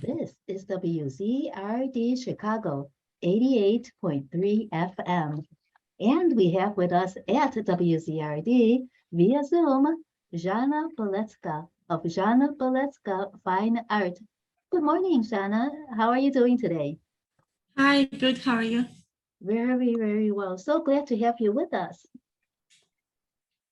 This is WZRD Chicago 88.3 FM. And we have with us at WZRD via Zoom, Zhanna Biletska of Zhanna Biletska Fine Art. Good morning, Zhanna. How are you doing today? Hi, good. How are you? Very, very well. So glad to have you with us.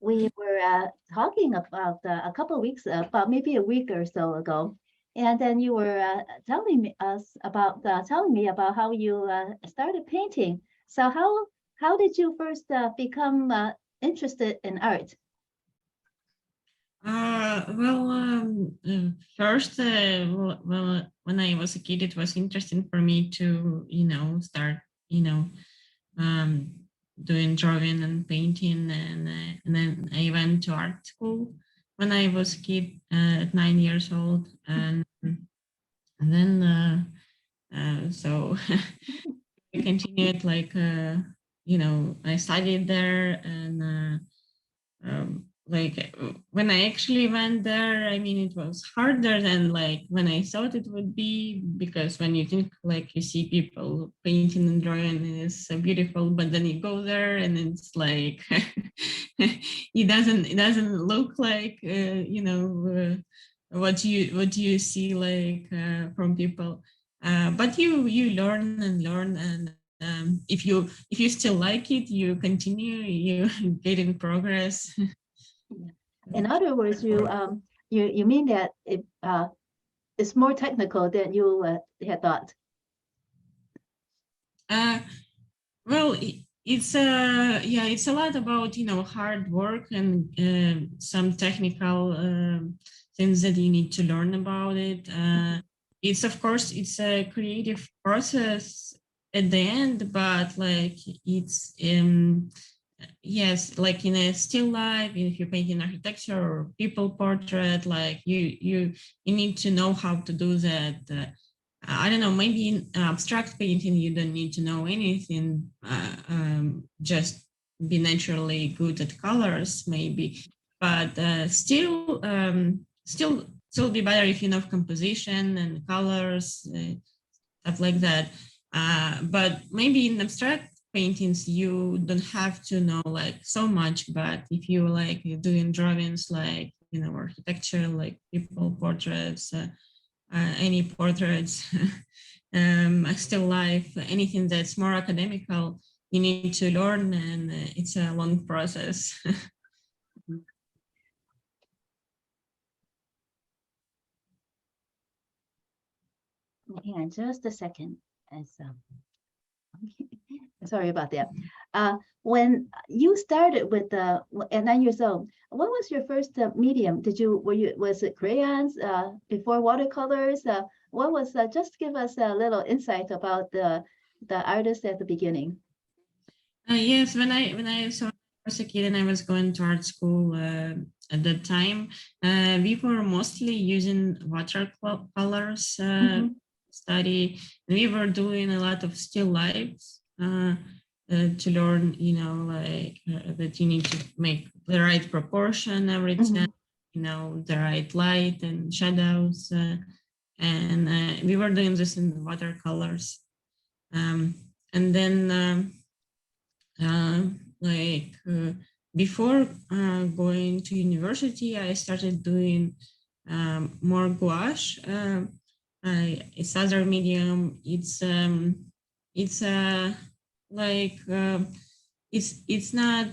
We were talking about a couple of weeks, about maybe a week or so ago, and then you were telling me about how you started painting. So how did you first become interested in art? First, when I was a kid, it was interesting for me to, start, you know, um, doing drawing and painting, and then I went to art school when I was a kid at 9 years old, and then so I continued I studied there and. When I actually went there, I mean, it was harder than like when I thought it would be, because when you think like you see people painting and drawing and it's so beautiful, but then you go there and it's like it doesn't look like what you see like from people, but you learn and learn, and if you still like it, you continue, you get in progress. In other words, you mean that it's more technical than you had thought. Uh, well, it's a lot about hard work and some technical things that you need to learn about it. It's of course it's a creative process at the end, but like it's yes, like in a still life, if you're painting architecture or people portrait, like you need to know how to do that. I don't know, maybe in abstract painting you don't need to know anything, just be naturally good at colors maybe, but still be better if you know composition and colors, stuff like that. But maybe in abstract paintings you don't have to know like so much, but if you like doing drawings like architecture, like people portraits, any portraits, still life, anything that's more academical, you need to learn, and it's a long process. Hang on just a second. As sorry about that. When you started with at 9 years old, what was your first medium? Was it crayons before watercolors? What was just give us a little insight about the artist at the beginning. Yes, when I was a kid and I was going to art school at that time, we were mostly using watercolors study. And we were doing a lot of still lifes to learn, that you need to make the right proportion every time, the right light and shadows. And we were doing this in watercolors. And then before going to university, I started doing more gouache. It's other medium. It's it's not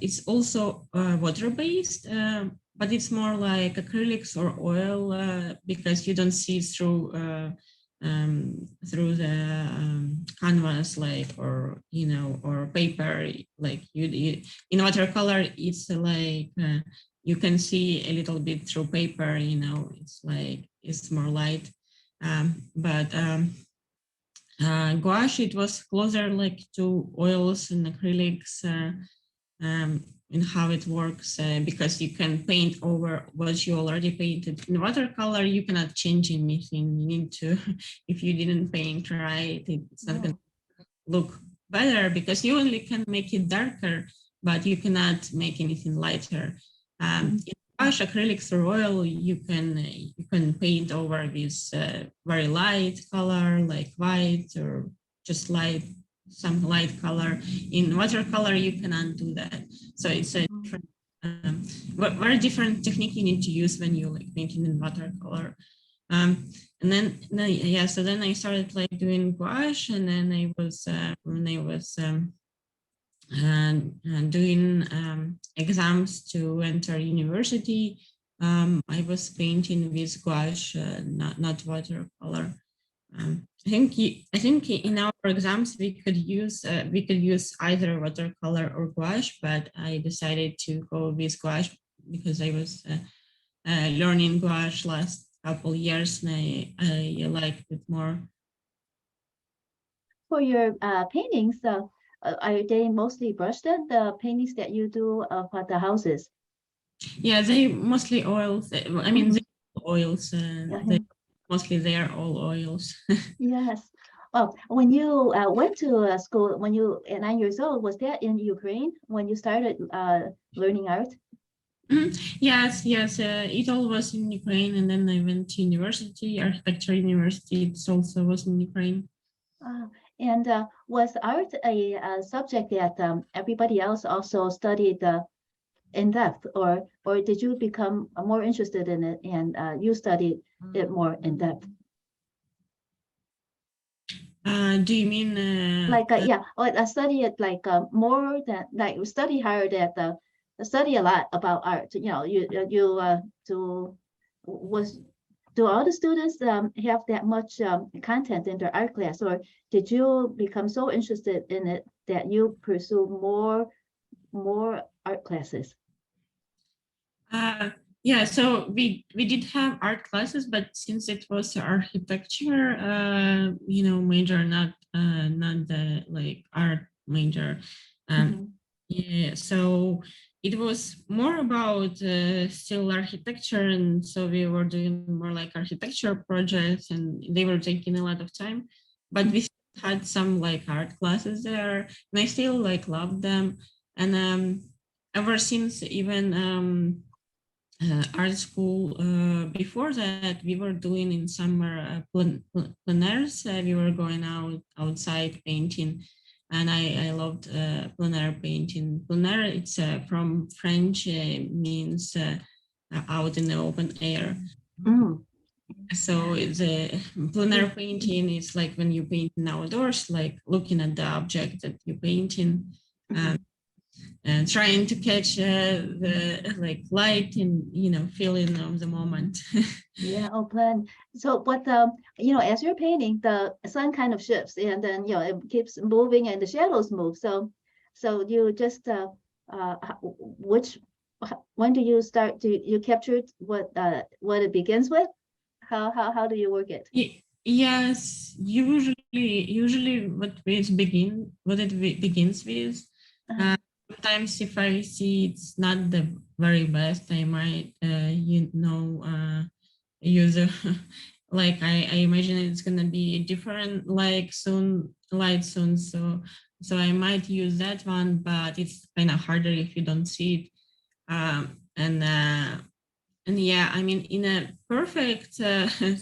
it's also water based, but it's more like acrylics or oil, because you don't see through the canvas, or paper, like you in watercolor. It's like you can see a little bit through paper, it's like it's more light, but gouache, it was closer like to oils and acrylics, in how it works, because you can paint over what you already painted. In watercolor, you cannot change anything. You need to, if you didn't paint right, it's not going to look better, because you only can make it darker, but you cannot make anything lighter. In gouache, acrylics, or oil, you can paint over with very light color like white or just some light color. In watercolor, you cannot do that. So it's a different, very different technique you need to use when you like painting in watercolor. And then yeah, so then I started like doing gouache, and then I was when I was and doing exams to enter university. I was painting with gouache, not watercolor. I think in our exams we could use either watercolor or gouache, but I decided to go with gouache because I was learning gouache last couple years, and I liked it more. For your paintings, are they mostly brushed, the paintings that you do for the houses? Yeah, they mostly oils. I mean, they oils. They mostly they are all oils. Yes. Oh, when you went to school when you 9 years old, was that in Ukraine when you started learning art? Yes, yes. It all was in Ukraine, and then I went to university, architecture university. It also was in Ukraine. And was art a subject that everybody else also studied in depth, or did you become more interested in it and you studied it more in depth? Do you mean like yeah, or study it like more than like study hard at the study a lot about art? You know, do was do all the students have that much content in their art class, or did you become so interested in it that you pursue more art classes? Yeah, so we did have art classes, but since it was architecture, major, not the like art major, yeah. So it was more about still architecture, and so we were doing more like architecture projects, and they were taking a lot of time. But we had some like art classes there, and I still like loved them. And ever since even art school. Before that, we were doing in summer pleinaires. We were going outside painting, and I loved plein painting. Plein it's from French, means out in the open air. So the plein painting is like when you paint outdoors, like looking at the object that you're painting. And trying to catch the like light and feeling of the moment. Yeah, open. So what as you're painting, the sun kind of shifts, and then it keeps moving and the shadows move. So you just which when do you start to you capture what it begins with? How do you work it? Yes, usually what it begins with. Sometimes if I see it's not the very best, I might use a like I imagine it's gonna be different like light soon. So I might use that one, but it's kind of harder if you don't see it. And yeah, I mean in a perfect in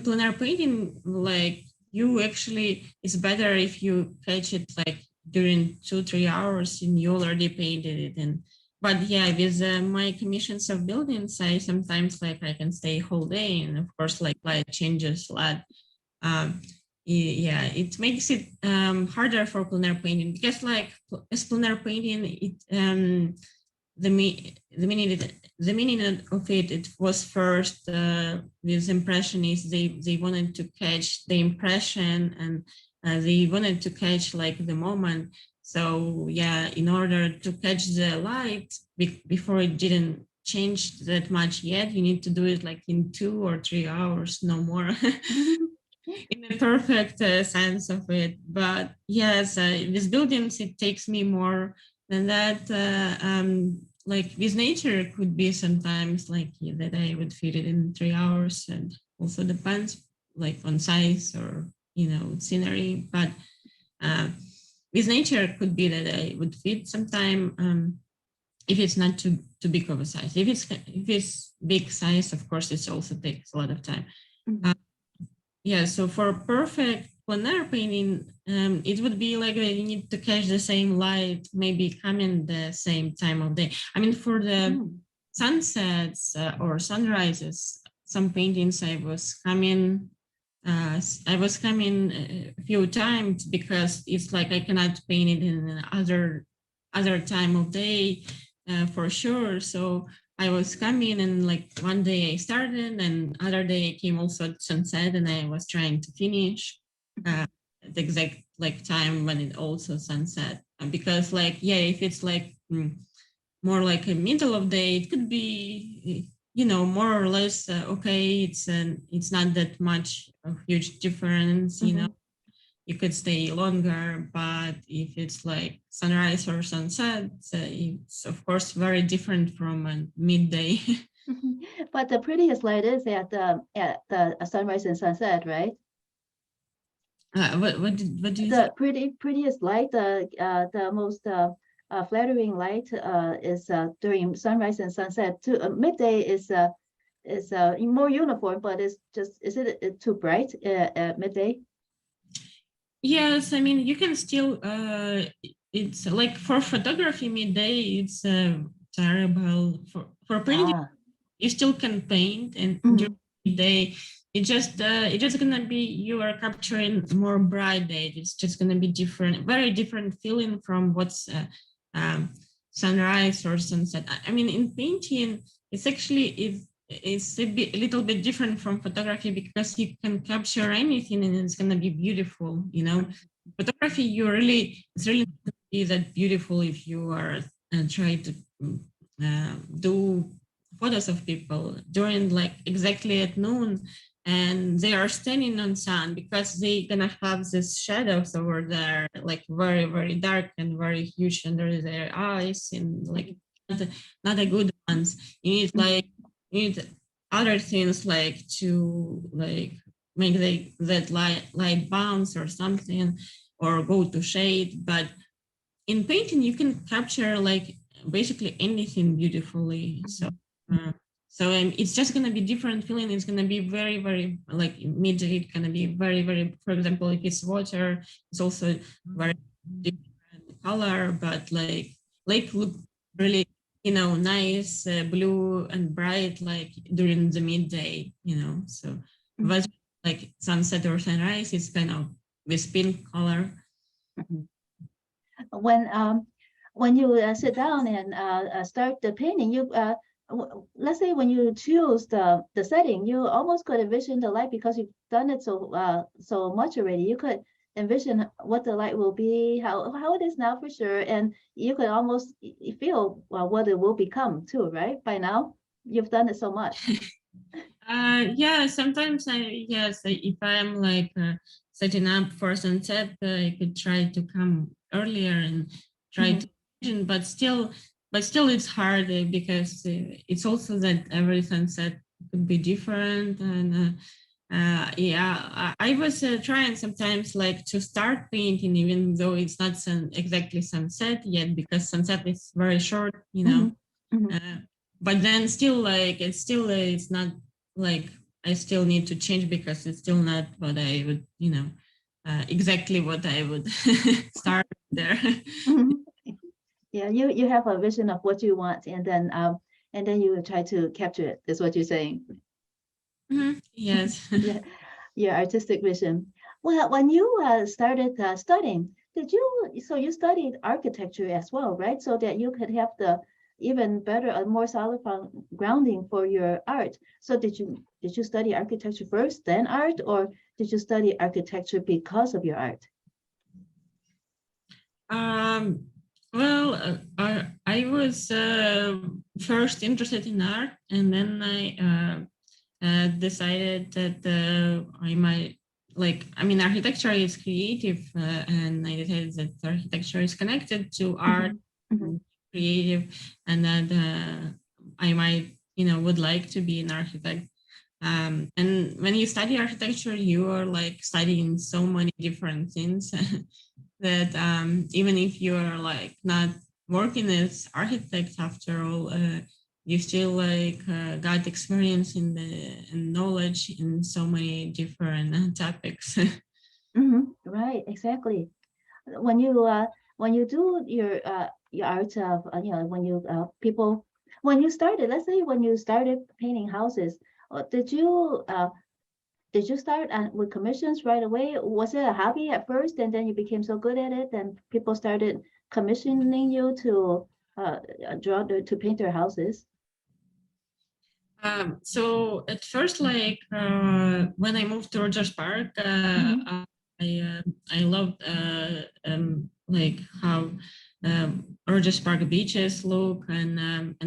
plein painting, like you actually it's better if you catch it like during 2-3 hours and you already painted it. But yeah, with my commissions of buildings, I sometimes like I can stay whole day, and of course like light changes a lot. Yeah, it makes it harder for plein painting because like as plein painting, it the meaning of it was first with impressionists. They wanted to catch the impression, and they wanted to catch like the moment. So yeah, in order to catch the light before it didn't change that much yet, you need to do it like in 2 or 3 hours, no more. In a perfect sense of it. But yes, with buildings, it takes me more than that. Like with nature could be sometimes like that I would fit it in 3 hours, and also depends like on size or scenery. But with nature could be that I would fit sometime if it's not too big of a size. If it's big size, of course, it also takes a lot of time. Yeah, so for perfect plein air painting, it would be like you need to catch the same light, maybe come in the same time of day. I mean, for the sunsets or sunrises, some paintings I was coming a few times because it's like I cannot paint it in other time of day for sure. So I was coming and like one day I started and other day I came also at sunset and I was trying to finish the exact like time when it also sunset. Because like, yeah, if it's like more like a middle of day, it could be, more or less okay. It's not that much of huge difference, you could stay longer, but if it's like sunrise or sunset, it's of course very different from a midday. But the prettiest light is at the sunrise and sunset, right? What do you The prettiest light, the most flattering light is during sunrise and sunset. Midday is more uniform, but is it too bright at midday? Yes, I mean you can still. It's like for photography midday, it's terrible. For printing, you still can paint, and during the day, it's just gonna be you are capturing more bright day. It's just gonna be different, very different feeling from what's sunrise or sunset. I mean, in painting, it's actually it's a little bit different from photography because you can capture anything and it's gonna be beautiful. Photography, it's really not be that beautiful if you are trying to do photos of people during like exactly at noon and they are standing on sun because they're gonna have these shadows over there like very very dark and very huge under their eyes and like not a good ones. You need other things like to like make that light bounce or something or go to shade. But in painting you can capture like basically anything beautifully. So it's just going to be different feeling. It's going to be very very like midday, it's going to be very very, for example, if it's water, it's also very different color, but like lake look really nice, blue and bright like during the midday, so but like sunset or sunrise is kind of this pink color. When you sit down and start the painting, let's say when you choose the setting, you almost could envision the light because you've done it so much already. You could envision what the light will be, how it is now for sure, and you could almost feel what it will become too, right? By now, you've done it so much. Yeah, sometimes if I'm like setting up for sunset, I could try to come earlier and try to vision, but still it's hard because it's also that every sunset could be different. And I was trying sometimes like to start painting even though it's not exactly sunset yet because sunset is very short, but then still like it's not like I still need to change because it's still not what I would, exactly what I would start there. Yeah, you have a vision of what you want, and then you try to capture it. Is what you're saying? Yes. Yeah, your artistic vision. Well, when you started studying, so you studied architecture as well, right? So that you could have the even better, more solid grounding for your art. So did you study architecture first, then art, or did you study architecture because of your art? Well, I was first interested in art, and then I decided that I might architecture is creative, and I decided that architecture is connected to art, and creative, and that I might, would like to be an architect. And when you study architecture, you are like studying so many different things that even if you are like not working as architect after all, you still like got experience in the and knowledge in so many different topics. Right, exactly. When you do your art of when you people when you started, let's say when you started painting houses, did you start with commissions right away? Was it a hobby at first, and then you became so good at it, and people started commissioning you to to paint their houses? So at first, like when I moved to Rogers Park, Hmm. I loved like how Rogers Park beaches look, and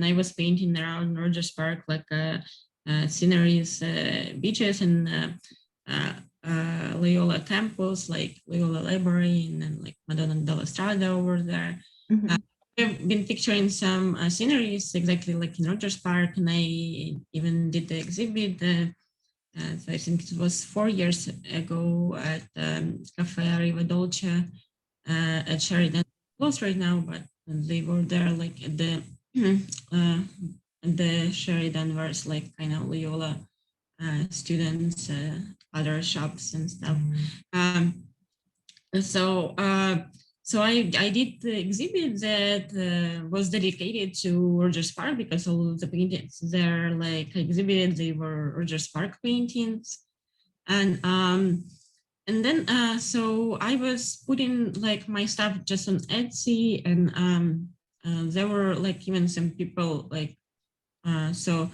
I was painting around Rogers Park like sceneries, beaches, and Loyola temples, like Loyola Library, and then like Madonna della Strada over there. Hmm. I've been picturing some sceneries exactly like in Rogers Park, and I even did the exhibit. So I think it was 4 years ago at Cafe Riva Dolce at Sheridan. Closed right now, but they were there like uh, at the Sheridan, where's like kind of Loyola students, other shops and stuff. Um, so I did the exhibit that was dedicated to Rogers Park because all of the paintings there like exhibited they were Rogers Park paintings, and then so I was putting like my stuff just on Etsy, and there were like even some people like so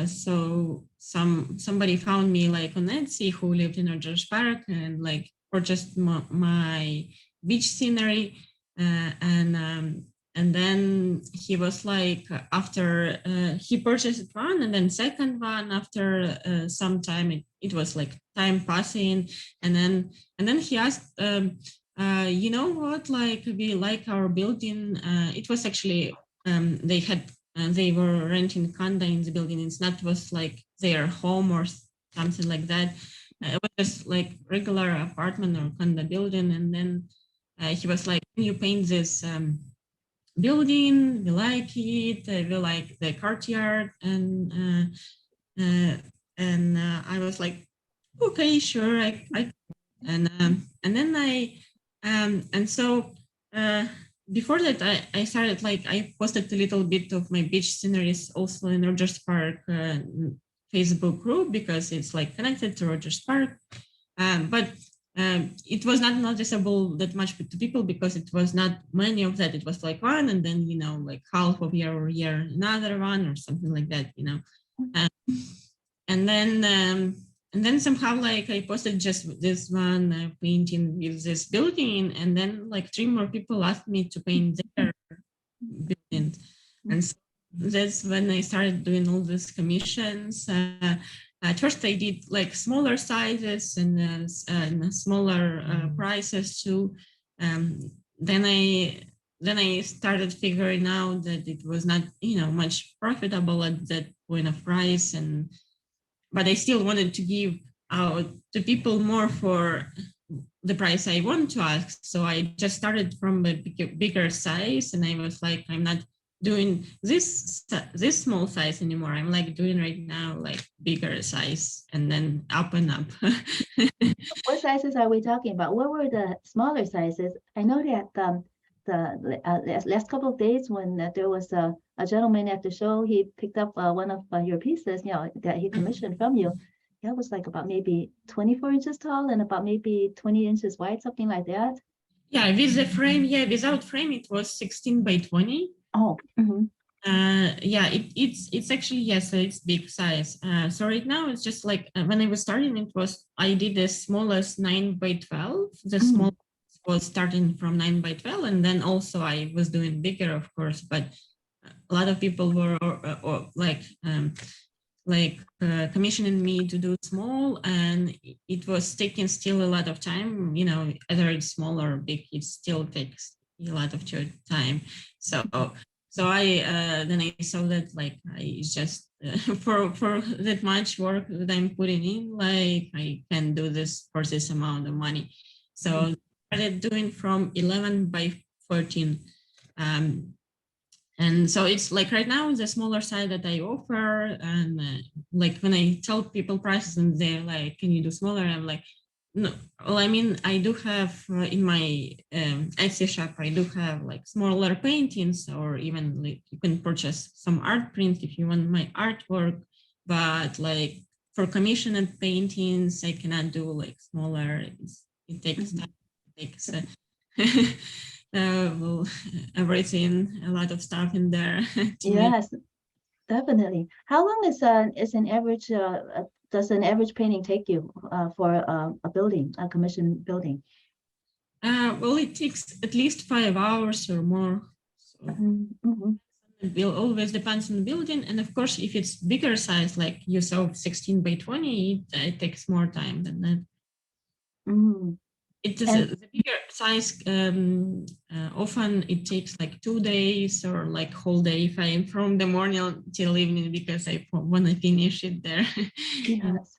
so somebody found me like on Etsy who lived in Rogers Park and like purchased my beach scenery, and then he was like after he purchased one and then second one after some time it was like time passing, and then he asked you know what, like we like our building. It was actually they were renting condo in the building. It's not was like their home or something like that. It was just like regular apartment or condo building. And then he was like, "Can you paint this building? We like it. We like the courtyard." Uh, and I was like, "Okay, sure, I and then and so uh, before that I started like I posted a little bit of my beach sceneries also in Rogers Park Facebook group because it's like connected to Rogers Park, but it was not noticeable that much to people because it was not many of that. It was like one, and then like half of year another one or something like that, uh, and then somehow like I posted just this one painting with this building, and then like three more people asked me to paint their building, and so that's when I started doing all these commissions. At first I did like smaller sizes and smaller prices too. um, then I started figuring out that it was not much profitable at that point of price, but I still wanted to give out to people more for the price I want to ask. So I just started from a bigger size, and I was like, I'm not doing this small size anymore. I'm like doing right now like bigger size, and then up and up. What sizes are we talking about? What were the smaller sizes? I know that the last couple of days when there was a gentleman at the show, he picked up one of your pieces, that he commissioned from you. That was like about maybe 24 inches tall and about maybe 20 inches wide, something like that. Yeah, with the frame, yeah, without frame, it was 16 by 20. Oh, Yeah, it's actually, yes, it's big size. So right now it's just like when I was starting, I did the smallest 9 by 12. The small was starting from 9 by 12, and then also I was doing bigger, of course, but a lot of people were commissioning me to do small, and it was taking still a lot of time. Either it's small or big, it still takes a lot of time. So I then I saw that like I just for that much work that I'm putting in, like I can do this for this amount of money. So I started doing from 11 by 14. And so it's like right now the smaller size that I offer, and like when I tell people prices and they're like, "Can you do smaller?" I'm like, "No." Well, I mean, I do have in my Etsy shop, I do have like smaller paintings, or even like you can purchase some art prints if you want my artwork. But like for commissioned paintings, I cannot do like smaller. It takes time. It takes well, everything, a lot of stuff in there to make. Yes, definitely. How long is an average does an average painting take you for a building, a commissioned building? Well, it takes at least 5 hours or more. So Mhm. it will always depends on the building, and of course, if it's bigger size, like you saw 16 by 20, it takes more time than that. Mm. It is And the bigger size. Often it takes like 2 days or like whole day if I am from the morning till evening because I want to finish it there. yes.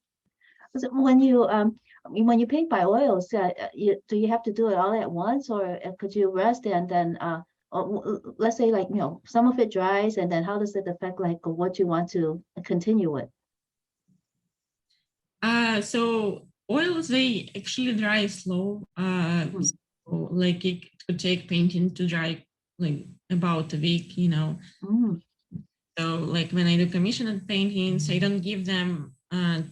So when you paint by oils, do you have to do it all at once, or could you rest and then let's say like some of it dries, and then how does it affect like what you want to continue with? So oils, they actually dry slow. Mm. So like it could take painting to dry like about a week. Mm. So like when I do commissioned paintings, I don't give them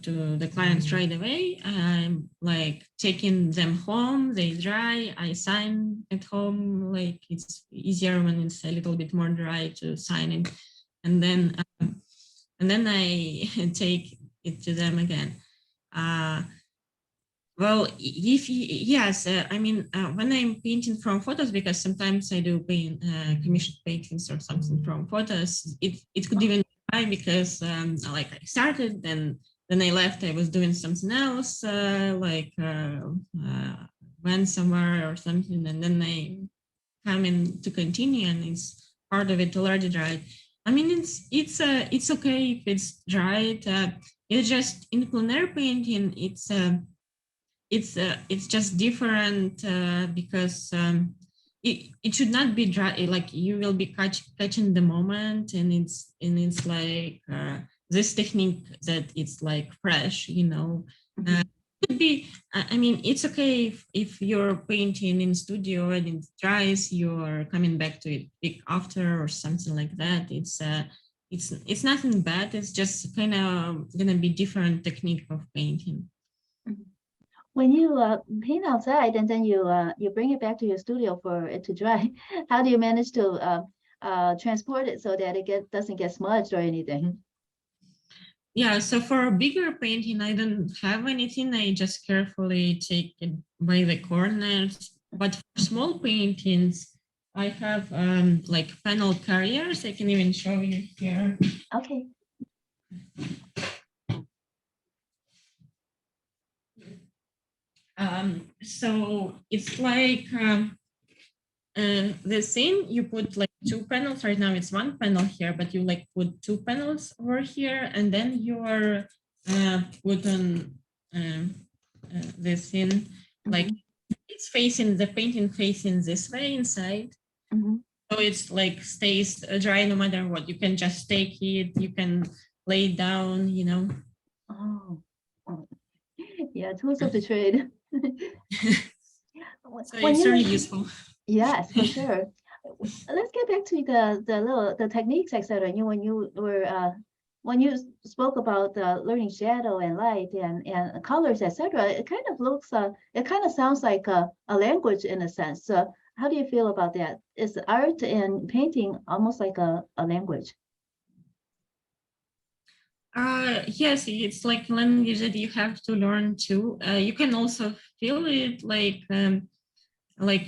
to the clients right away. I'm like taking them home, they dry, I sign at home. Like it's easier when it's a little bit more dry to sign it. And then I take it to them again. Uh, well, if yes, I mean, when I'm painting from photos, because sometimes I do paint commissioned paintings or something from photos, it could even be because like I started, then I left. I was doing something else, went somewhere or something, and then I come in to continue, and it's part of it already dried. I mean, it's okay if it's dried. It's just in plein air painting, it's just different because it should not be dry, like you will be catching the moment, and it's like this technique that it's like fresh. uh, Mhm. could be I mean, it's okay if you're painting in studio and it dries, you're coming back to it week after or something like that. It's nothing bad, it's just kind of gonna be different technique of painting. Mhm. When you paint outside and then you bring it back to your studio for it to dry, how do you manage to transport it so that it doesn't get smudged or anything? Yeah, so for a bigger painting, I don't have anything. I just carefully take it by the corners. But for small paintings, I have like panel carriers. I can even show you here. Okay. So it's like the same. You put like two panels. Right now it's one panel here, but you like put two panels over here, and then you are put on this in like Mhm. it's facing the painting facing this way inside. Mhm. So it's like stays dry no matter what. You can just take it, you can lay it down. Oh. Oh. Yeah, tools of the trade. So When it's you really were, useful. yes, for sure. Let's get back to the techniques, etc. When you spoke about learning shadow and light and colors, etc. It kind of sounds like a language in a sense. So how do you feel about that? Is art and painting almost like a language? Yes, it's like language that you have to learn too. You can also feel it like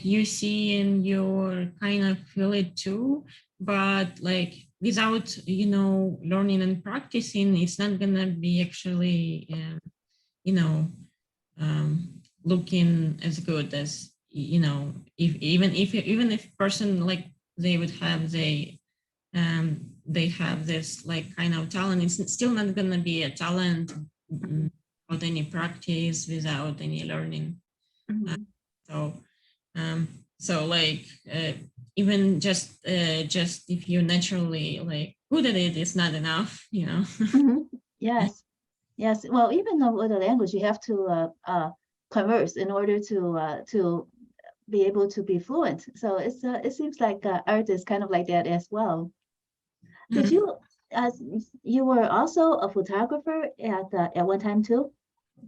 you see and you kind of feel it too, but like without learning and practicing, it's not gonna be actually you know looking as good as if even if person like they would have they have this like kind of talent, it's still not gonna be a talent Mhm. without any practice, without any learning. uh, Mhm. so um, so like even just if you're naturally like good at it, it's not enough, you know. Mhm. Yes, yes. Well, even though with a language, you have to converse in order to be able to be fluent. So it seems like art is kind of like that as well. Did Mhm. you, you were also a photographer at one time too,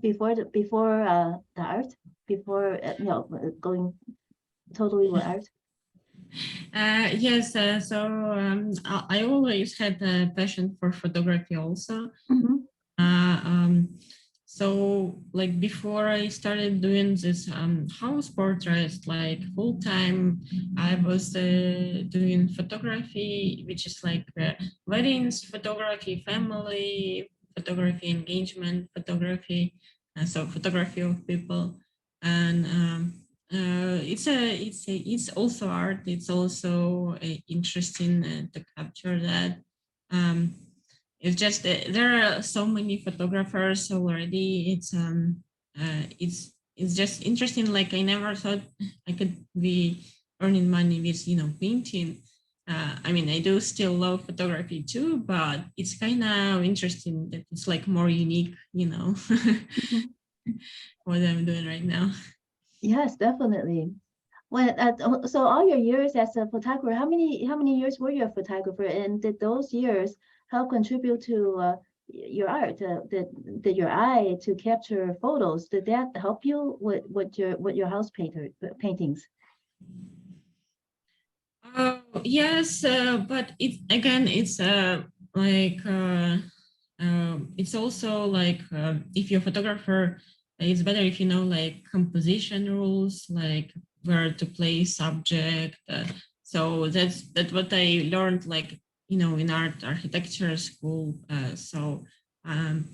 before the art, before going totally with art? Yes, so I always had a passion for photography also. Hmm. Uh, um, so like before I started doing this house portraits like full time, I was doing photography, which is like weddings photography, family photography, engagement photography, so photography of people, and it's also art. It's also interesting to capture that. Um, it's just that there are so many photographers already. It's just interesting. Like I never thought I could be earning money with painting. I mean, I do still love photography too, but it's kind of interesting that it's like more unique, Hmm. what I'm doing right now. Yes, definitely. So all your years as a photographer, how many years were you a photographer, and did those years help contribute to your art? Did your eye to capture photos? Did that help you with your house paintings? Yes, but like it's also like if you're a photographer, it's better if you know like composition rules, like where to place subject. So that's what I learned, like in art architecture school. So um,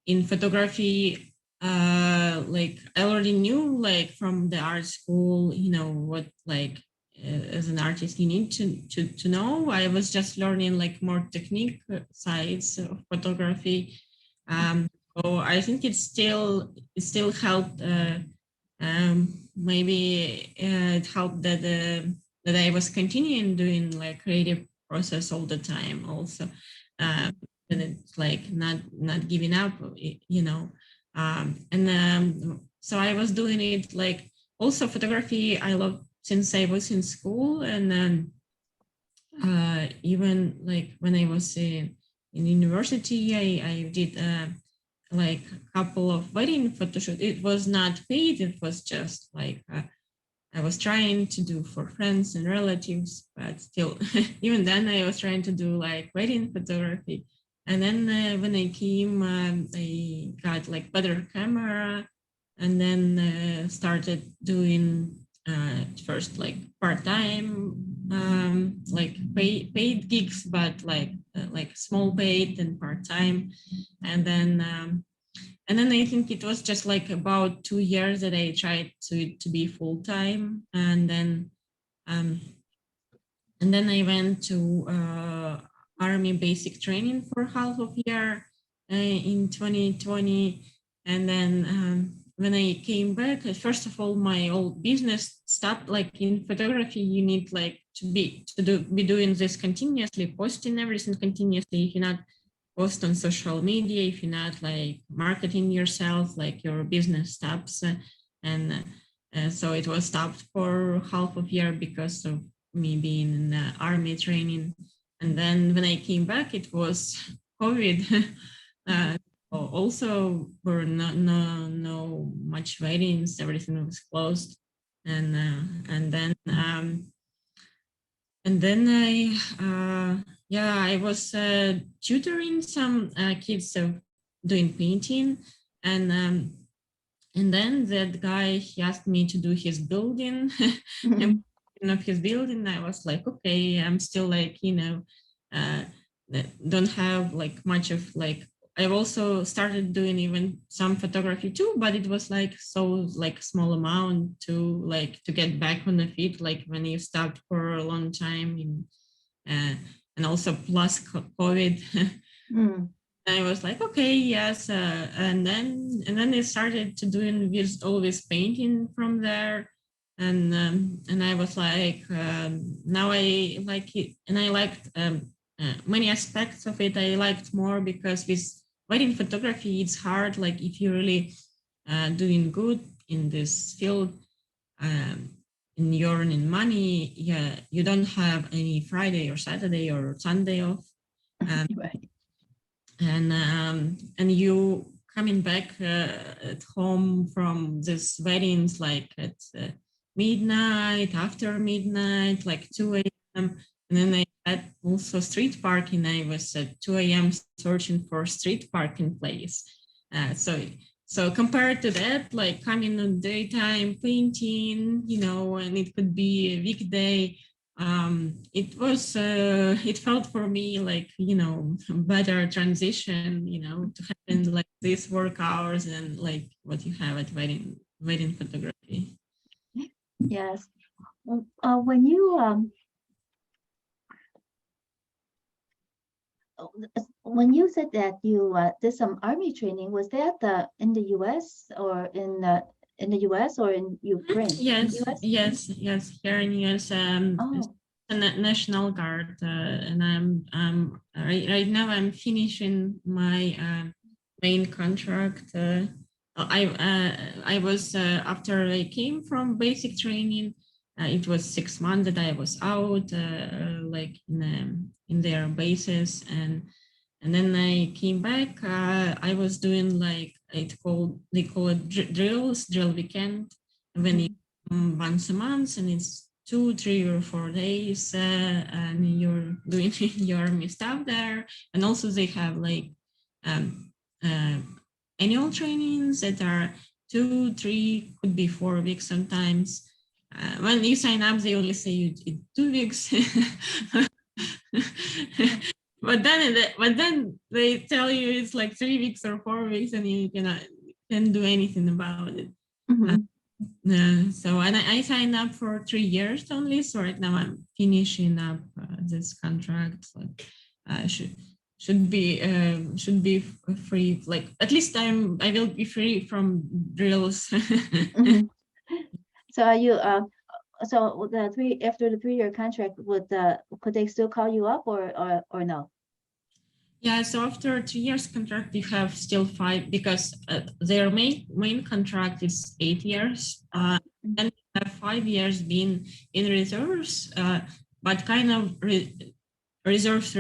in photography, like I already knew like from the art school, what like as an artist you need to know. I was just learning like more technique sides of photography. um so I think it still helped. Maybe it helped that I was continuing doing like creative process all the time also. um and it's like not giving up, and so I was doing it like also photography I love since I was in school. And then even like when I was in university, I did like a couple of wedding photo shoot. It was not paid, it was just like I was trying to do for friends and relatives, but still, even then, I was trying to do like wedding photography. And then when I came, I got like better camera, and then started doing first like part time, like paid gigs, but like small paid and part time, and then. And then I think it was just like about 2 years that I tried to be full time, um, and then I went to army basic training for half of year in 2020, and then when I came back, first of all, my old business stopped. Like in photography, you need like be doing this continuously, posting everything continuously. If you're not post on social media, if you're not like marketing yourself, like your business stops. And So it was stopped for half of year because of me being in the army training. And then when I came back, it was COVID. uh, Also were no much weddings, everything was closed. And then I was tutoring some kids of doing painting. And um, and then that guy, he asked me to do his building. And Mhm. of his building, I was like, okay, I'm still like, uh, don't have like much of like. I've also started doing even some photography too, but it was like so like small amount to get back on the feet, like when you stopped for a long time uh, and also plus COVID. Mm. I was like, okay, yes, and then I started to doing with all this painting from there. and I was like, now I like it, and I liked many aspects of it. I liked more because with wedding photography, it's hard. Like if you're really doing good in this field, um, and you're earning money, yeah, you don't have any Friday or Saturday or Sunday off, Right. and you coming back at home from these weddings like at midnight, after midnight, like 2 a.m. And then I had also street parking. I was at 2 a.m. searching for street parking place. So compared to that, like coming on daytime painting, and it could be a weekday. It felt for me like, better transition, to happen like these work hours and like what you have at wedding photography. Yes. When you said that you did some army training, was that in the U.S. or in the U.S. or in Ukraine? Yes, US? yes. Here in US, it's Oh. the National Guard, and I'm right now. I'm finishing my main contract. I was after I came from basic training. It was 6 months that I was out, like in their bases, and then I came back. I was doing like they call it drill weekend, when you once a month, and it's 2, 3, or 4 days, and you're doing your army stuff there. And also they have like um, uh, annual trainings that are 2, 3, could be 4 weeks sometimes. When you sign up, they only say you 2 weeks. but then they tell you it's like 3 weeks or 4 weeks, and you can't do anything about it. So and I signed up for 3 years only. So right now I'm finishing up this contract. Like should be free. Like at least I will be free from drills. So are you so after the 3-year contract, could they still call you up or no? Yeah, so after 2 years contract, you have still 5, because their main contract is 8 years. And you have 5 years being in reserves, but kind of reserves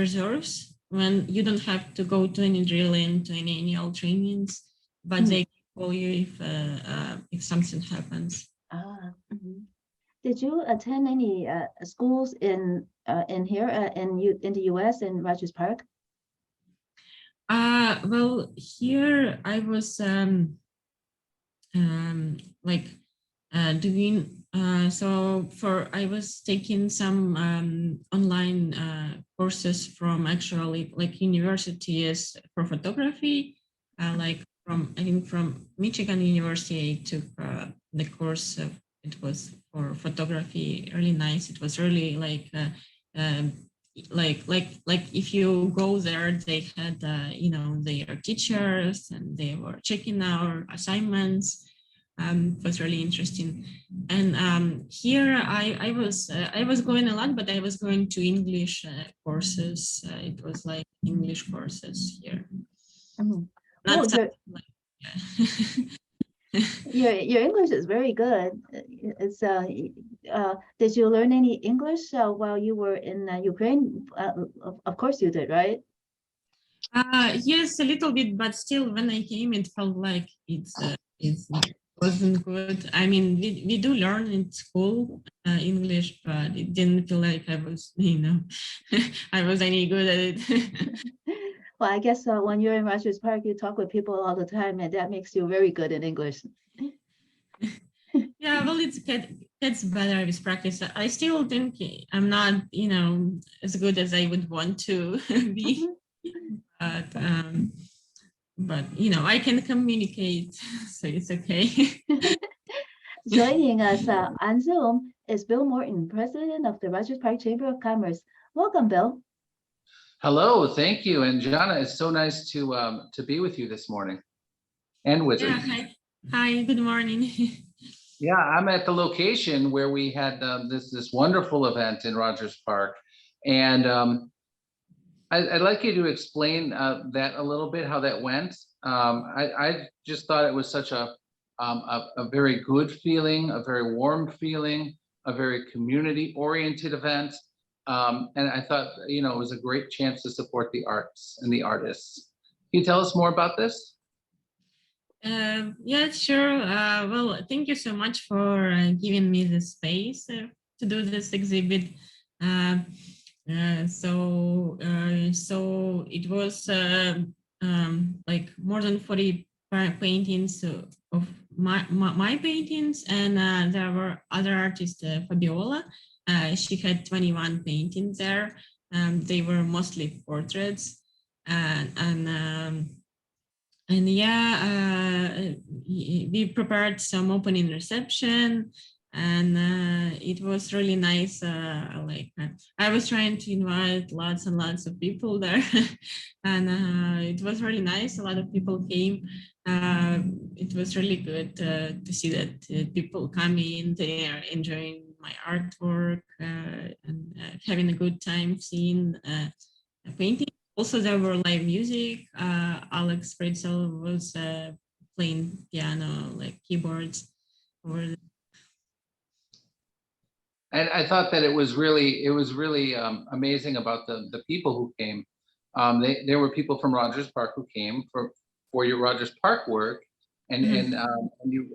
when you don't have to go to any drilling, to any annual trainings, but they call you if something happens. Did you attend any schools in here in the US in Rogers Park? Well, here I was like doing so I was taking some online courses from actually like universities for photography, like I think from Michigan University. I took the course. It was for photography, really nice. It was really like if you go there, they had their teachers, and they were checking our assignments. It was really interesting. And here I was going a lot, but I was going to English courses. It was like English courses here. Not your English is very good. It's did you learn any English while you were in Ukraine? Of course you did, right? Yes, a little bit, but still, when I came, it felt like it wasn't good. I mean, we do learn in school English, but it didn't feel like I was, I was any good at it. Well, I guess when you're in Rogers Park, you talk with people all the time, and that makes you very good in English. Yeah, well, it gets better with practice. I still think I'm not, as good as I would want to be. But I can communicate, so it's okay. Joining us on Zoom is Bill Morton, president of the Rogers Park Chamber of Commerce. Welcome, Bill. Hello, thank you. And Zhanna, it's so nice to be with you this morning and with you. Hi, good morning. Yeah, I'm at the location where we had this wonderful event in Rogers Park, and I'd like you to explain that a little bit, how that went. I just thought it was such a very good feeling, a very warm feeling, a very community-oriented event, and I thought, you know, it was a great chance to support the arts and the artists. Can you tell us more about this? Yeah, sure. Well, thank you so much for giving me the space to do this exhibit. Uh, so it was like more than 40 paintings of my paintings, and there were other artists, Fabiola. She had 21 paintings there. They were mostly portraits, and yeah, we prepared some opening reception, and it was really nice. I was trying to invite lots and lots of people there, and it was really nice. A lot of people came. It was really good to see that people come in, they are enjoying my artwork and having a good time seeing painting. Also, there were live music. Alex Pretzel was playing piano, like keyboards. Or And I thought that it was really amazing about the people who came. There were people from Rogers Park who came for your Rogers Park work, and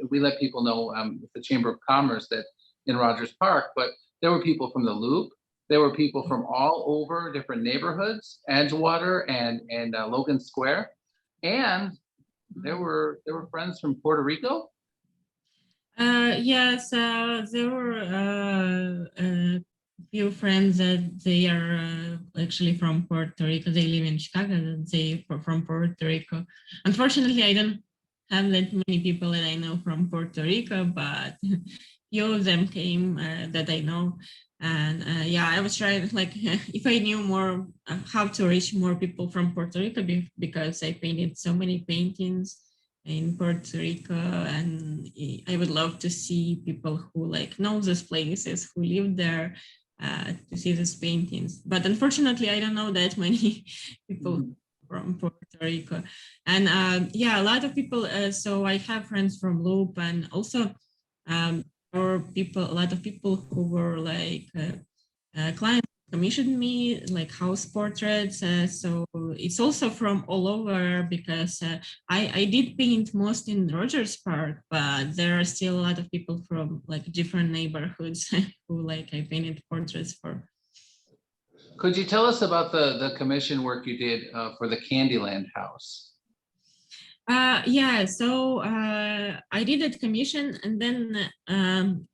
we let people know with the Chamber of Commerce that in Rogers Park, but there were people from the Loop. There were people from all over different neighborhoods, Edgewater and Logan Square, and there were friends from Puerto Rico. yes, there were a few friends that they are actually from Puerto Rico. They live in Chicago. And they are from Puerto Rico. Unfortunately, I don't have that many people that I know from Puerto Rico, but few of them came that I know. And yeah, I was trying, like, if I knew more how to reach more people from Puerto Rico, because I painted so many paintings in Puerto Rico, and I would love to see people who like know these places, who live there, to see these paintings. But unfortunately, I don't know that many people from Puerto Rico. And yeah, a lot of people. So I have friends from Loop, and also or people, a lot of people who were like clients commissioned me like house portraits. So it's also from all over, because I did paint most in Rogers Park, but there are still a lot of people from like different neighborhoods who like I painted portraits for. Could you tell us about the commission work you did for the Candyland house? Yeah, so I did that commission, and then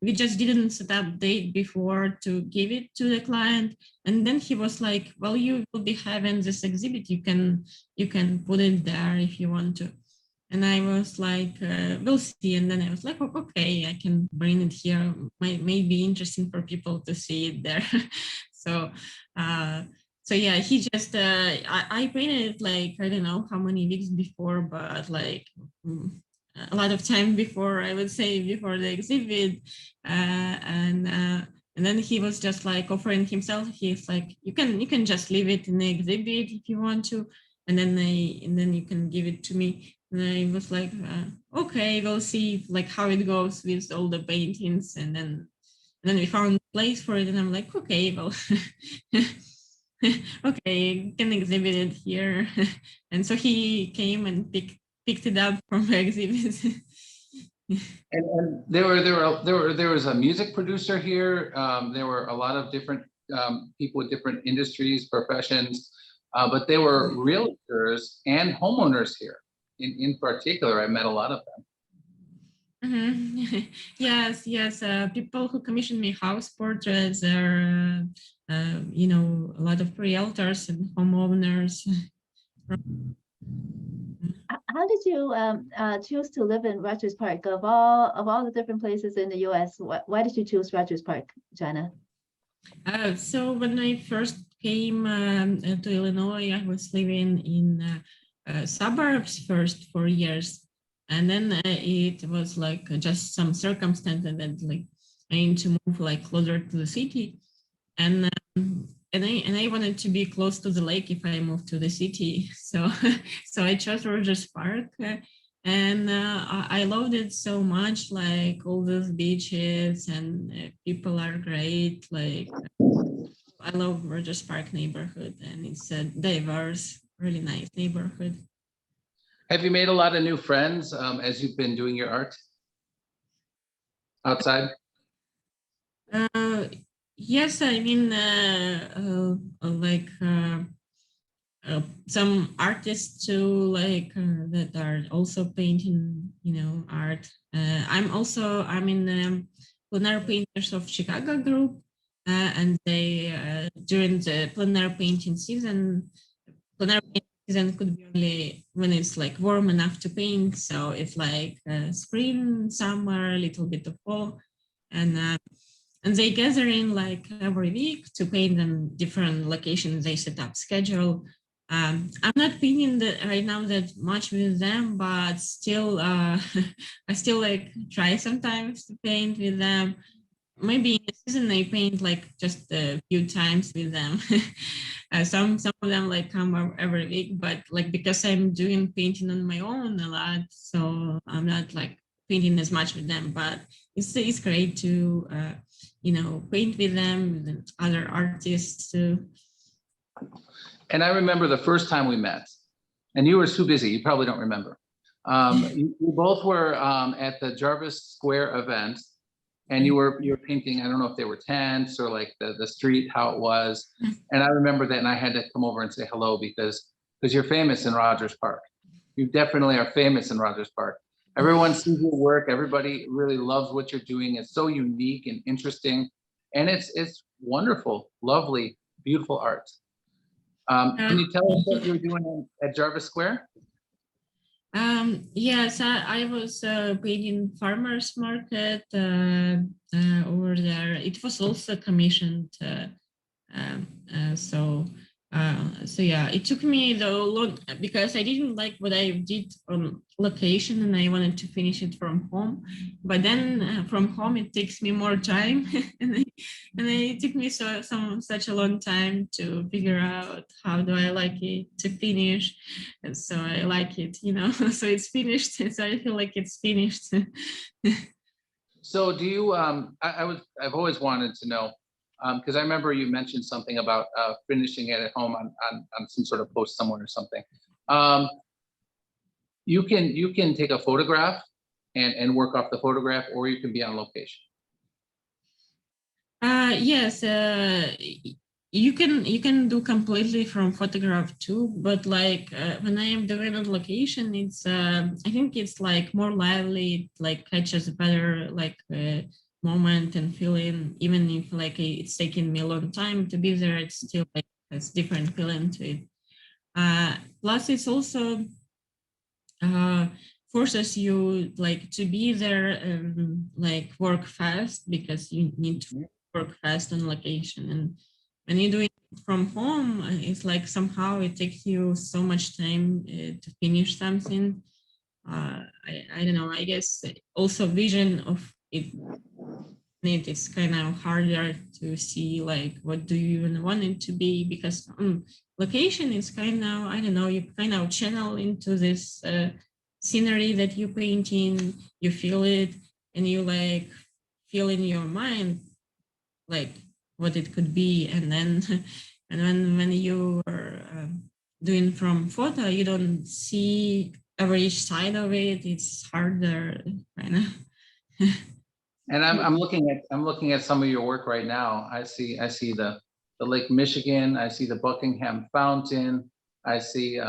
we just didn't set up date before to give it to the client. And then he was like, well, you will be having this exhibit, you can put it there if you want to. And I was like, we'll see. And then I was like, oh, okay, I can bring it here. May be interesting for people to see it there. So so yeah, he just I painted it like I don't know how many weeks before, but like a lot of time before, I would say, before the exhibit, and then he was just like offering himself. He's like, you can just leave it in the exhibit if you want to, and then you can give it to me. And I was like, okay, we'll see like how it goes with all the paintings, and then we found a place for it, and I'm like, okay, well. Okay, you can exhibit it here. And so he came and picked it up from the exhibit. And there was a music producer here. There were a lot of different people with different industries, professions, but they were realtors and homeowners here. In particular, I met a lot of them. Mm-hmm. Yes. People who commission me house portraits are, a lot of realtors and homeowners. How did you choose to live in Rogers Park? Of all the different places in the U.S., why did you choose Rogers Park, Zhanna? So when I first came to Illinois, I was living in suburbs first for years. And then it was like just some circumstance that like I need to move like closer to the city, and I wanted to be close to the lake if I moved to the city. So so I chose Rogers Park, and I loved it so much. Like all those beaches and people are great. Like I love Rogers Park neighborhood, and it's a diverse, really nice neighborhood. Have you made a lot of new friends as you've been doing your art outside? Uh, yes, I mean, like some artists too, like that are also painting, art. I'm in Plein Art Painters of Chicago group, and they during the plein art painting season, plein art painting season could be only when it's like warm enough to paint. So it's like spring, summer, a little bit of fall, and they gather in like every week to paint in different locations. They set up schedule. I'm not painting right now that much with them, but still, I still like try sometimes to paint with them. Maybe in the season I paint like just a few times with them. Some of them like come every week, but like because I'm doing painting on my own a lot, so I'm not like painting as much with them. But it's great to paint with them and other artists too. And I remember the first time we met, and you were too busy. You probably don't remember. You both were at the Jarvis Square event, and you were painting. I don't know if they were tents or like the street, how it was. And I remember that, and I had to come over and say hello because you're famous in Rogers Park. You definitely are famous in Rogers Park. Everyone sees your work. Everybody really loves what you're doing. It's so unique and interesting, and it's wonderful, lovely, beautiful art. Can you tell us what you were doing at Jarvis Square? Yes, I was painting farmers market over there. It was also commissioned. Um, so yeah, it took me though long because I didn't like what I did on location and I wanted to finish it from home. But then from home it takes me more time, and it took me such a long time to figure out how do I like it to finish, and so I like it, so it's finished. So I feel like it's finished. So do you? I've always wanted to know. Because I remember you mentioned something about finishing it at home on some sort of post somewhere or something. You can take a photograph and work off the photograph, or you can be on location. Yes, you can do completely from photograph too, but like when I am doing on location, it's I think it's like more lively, like catches better like moment and feeling. Even if like it's taking me a long time to be there, it's still like it's different feeling to it. Plus, it's also forces you like to be there and like work fast because you need to work fast on location. And when you do it from home, it's like somehow it takes you so much time to finish something. I don't know, I guess also vision of it's kind of harder to see like what do you even want it to be, because location is kind of, I don't know, you kind of channel into this scenery that you painting, you feel it, and you like feel in your mind like what it could be, and then and when you are doing from photo, you don't see every side of it. It's harder, kind of. And I'm looking at some of your work right now. I see the Lake Michigan. I see the Buckingham Fountain. I see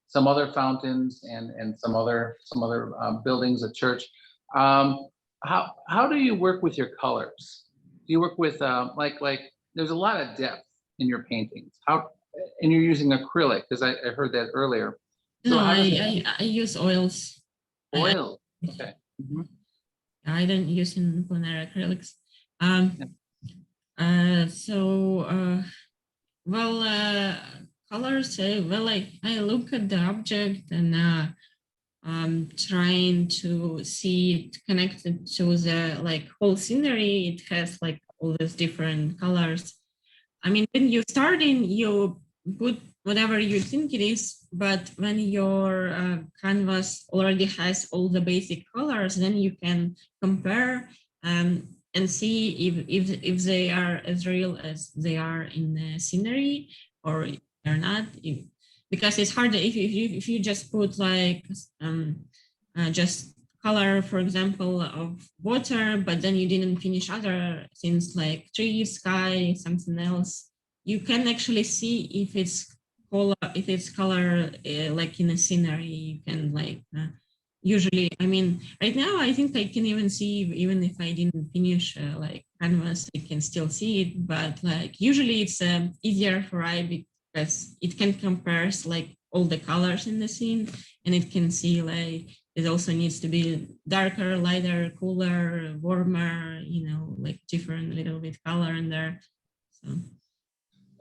some other fountains and some other buildings, a church. How do you work with your colors? Do you work with like there's a lot of depth in your paintings. And you're using acrylic, because I heard that earlier. So No, how does it I use oils. oil? Okay. Mhm. I don't use in plein air acrylics. Well, colors. Well, I look at the object and trying to see it connected to the like whole scenery. It has like all these different colors. I mean, when you start in, you put whatever you think it is, but when your canvas already has all the basic colors, then you can compare and see if they are as real as they are in the scenery or if they're not. Because it's hard if you just put like just color, for example, of water, but then you didn't finish other things like trees, sky, something else. You can actually see if it's color like in a scenery. You can like usually, I mean, right now I think I can even see even if I didn't finish like canvas, I can still see it. But like usually it's easier for eye because it can compare like all the colors in the scene, and it can see like it also needs to be darker, lighter, cooler, warmer, you know, like different little bit color in there. So.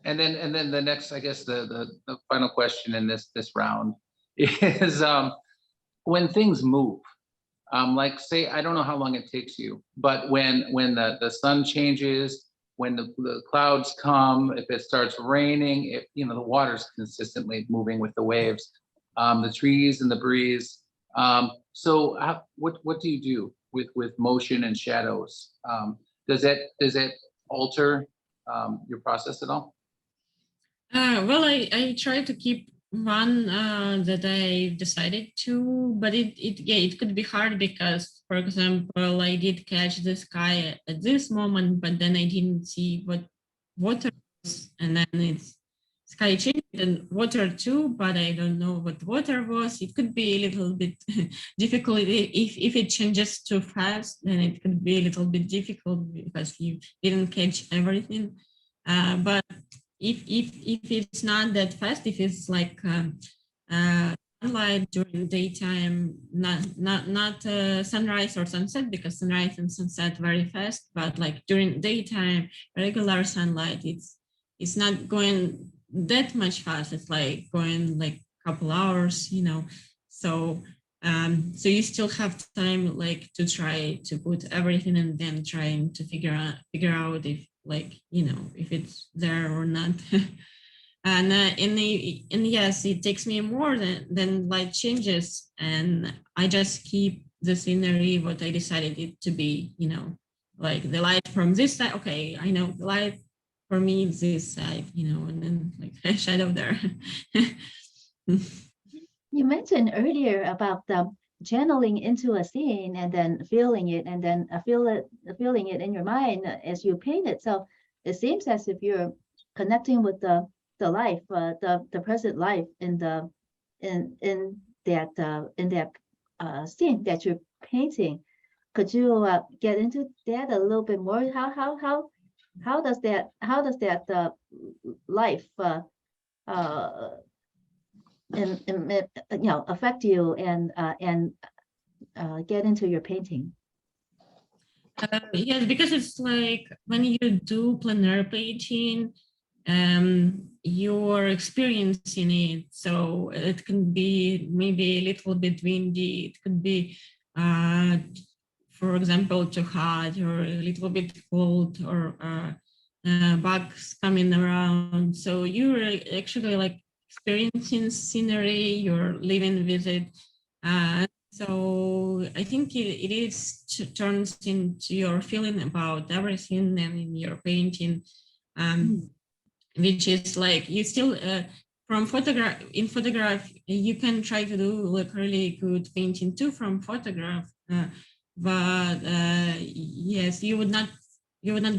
And then the next, I guess the final question in this round is when things move. Like say, I don't know how long it takes you, but when the sun changes, when the clouds come, if it starts raining, if you know the water's consistently moving with the waves, the trees and the breeze. So what do you do with motion and shadows? Does it alter your process at all? Well, I try to keep one that I decided to, but it could be hard because, for example, I did catch the sky at this moment, but then I didn't see what water was, and then it's sky changed and water too, but I don't know what water was. It could be a little bit difficult if it changes too fast. Then it could be a little bit difficult because you didn't catch everything. But if it's not that fast, if it's like sunlight during daytime, not sunrise or sunset, because sunrise and sunset very fast, but like during daytime, regular sunlight, it's not going that much fast. It's like going like a couple hours, you know. So so you still have time like to try to put everything and then trying to figure out if like, you know, if it's there or not. And yes, it takes me more than light changes, and I just keep the scenery what I decided it to be, you know, like the light from this side. Okay, I know the light for me is this side, you know, and then like a shadow there. You mentioned earlier about the channeling into a scene and then feeling it and then feeling it in your mind as you paint it. So it seems as if you're connecting with the life, the present life in that scene that you're painting. Could you get into that a little bit more? How does that life and you know affect you and get into your painting? Yes, because it's like when you do plein air painting, you're experiencing it. So it can be maybe a little bit windy. It could be, for example, too hot or a little bit cold, or bugs coming around. So you're actually like experiencing scenery. You're living with it. So I think it is turns into your feeling about everything and in your painting, which is like you still from photograph you can try to do like really good painting too from photograph, but yes, you would not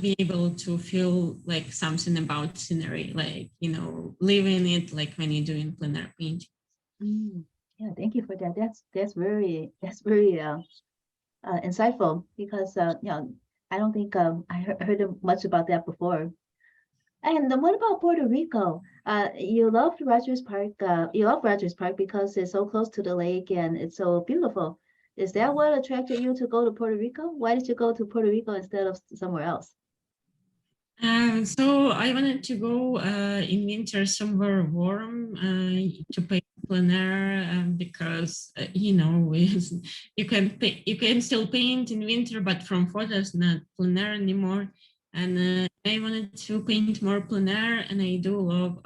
be able to feel like something about scenery, like, you know, living it like when you're doing plein air painting. Yeah, thank you for that. That's very insightful because you know I don't think I heard much about that before. And then what about Puerto Rico? You loved Rogers Park. You love Rogers Park because it's so close to the lake and it's so beautiful. Is that what attracted you to go to Puerto Rico? Why did you go to Puerto Rico instead of somewhere else? So I wanted to go in winter somewhere warm to paint plein air because you know you can still paint in winter, but from photos not plein air anymore. And I wanted to paint more plein air, and I do love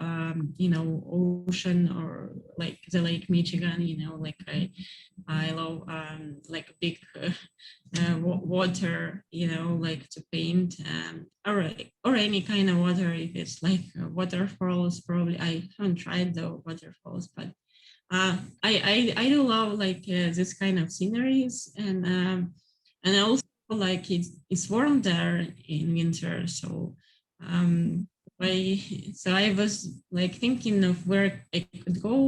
you know, ocean or like the Lake Michigan. You know, like I love like big water, you know, like to paint, or any kind of water. If it's like waterfalls, probably I haven't tried the waterfalls, but I do love like this kind of sceneries, and also like it's warm there in winter, so I I was like thinking of where I could go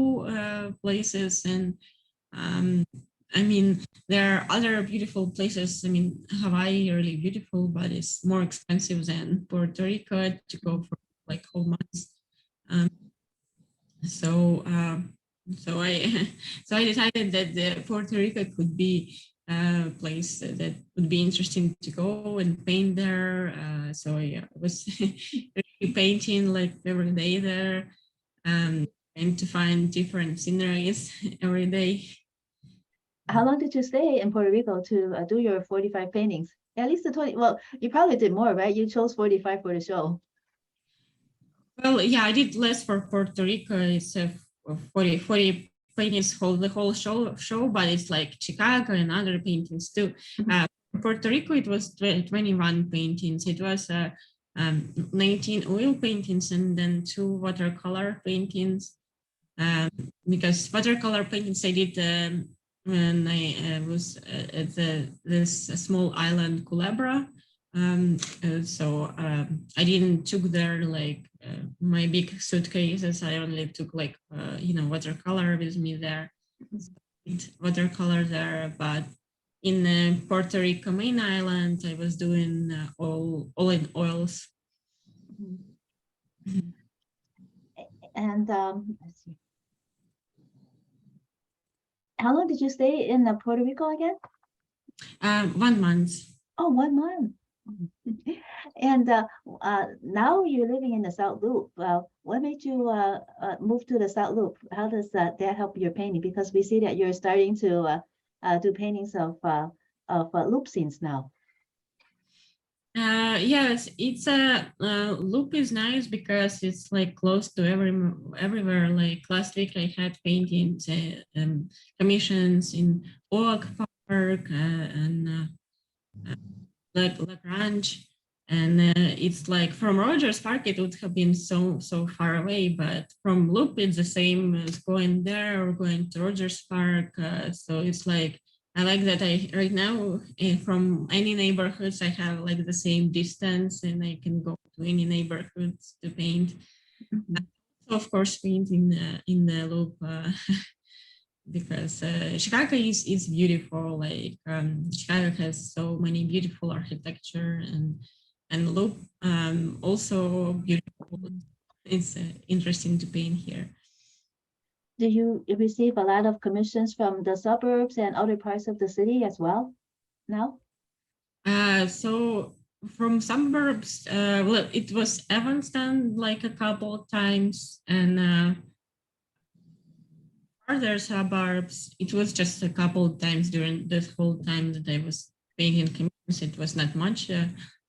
places, and um, I mean, there are other beautiful places. I mean, Hawaii really beautiful, but it's more expensive than Puerto Rico to go for like whole months. Um, so so I so I decided that the Puerto Rico could be a place that would be interesting to go and paint there. So I was really painting like every day there, and to find different sceneries every day. How long did you stay in Puerto Rico to do your 45 paintings? At least the 20. Well, you probably did more, right? You chose 45 for the show. Well, yeah, I did less for Puerto Rico. It's 40 paintings for the whole show, but it's like Chicago and other paintings too. Puerto Rico, it was 21 paintings. It was 19 oil paintings and then 2 watercolor paintings. Because watercolor paintings I did when I was at this small island, Culebra. So I didn't took there like my big suitcases. I only took like you know, watercolor with me there, watercolor there. But in Puerto Rico main island, I was doing all in oils. And let's see. How long did you stay in Puerto Rico again? 1 month. Oh, 1 month. And now you're living in the South Loop. What made you move to the South Loop? How does that help your painting? Because we see that you're starting to do paintings of loop scenes now. Yes, it's a Loop is nice because it's like close to everywhere. Like last week, I had paintings commissions in Oak Park and Lagrange, and it's like from Rogers Park it would have been so far away, but from Loop it's the same as going there or going to Rogers Park. So it's like I like that I right now from any neighborhoods I have like the same distance and I can go to any neighborhoods to paint. So of course paint in the Loop. Because Chicago is beautiful. Like Chicago has so many beautiful architecture, and Loop also beautiful. It's interesting to paint here. Do you receive a lot of commissions from the suburbs and other parts of the city as well now? So from suburbs, well, it was Evanston like a couple of times, and further suburbs, it was just a couple of times during this whole time that I was painting commissions. It was not much,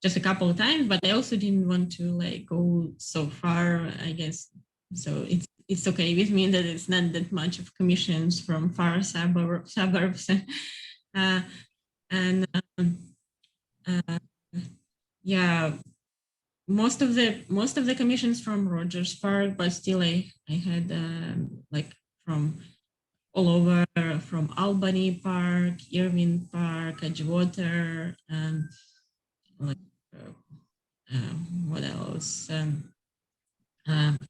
just a couple of times, but I also didn't want to like go so far, I guess. So it's okay with me that it's not that much of commissions from far suburbs. And yeah, most of the commissions from Rogers Park, but still I had like from all over, from Albany Park, Irving Park, Edgewater, and like what else?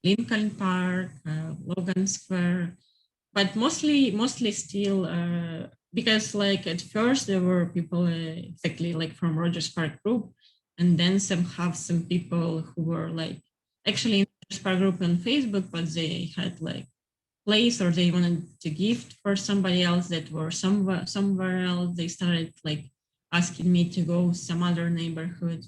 Lincoln Park, Logan Square, but mostly still because like at first there were people exactly like from Rogers Park group, and then some people who were like actually in Rogers Park group on Facebook, but they had like place or they wanted to gift for somebody else that were somewhere else. They started like asking me to go some other neighborhood.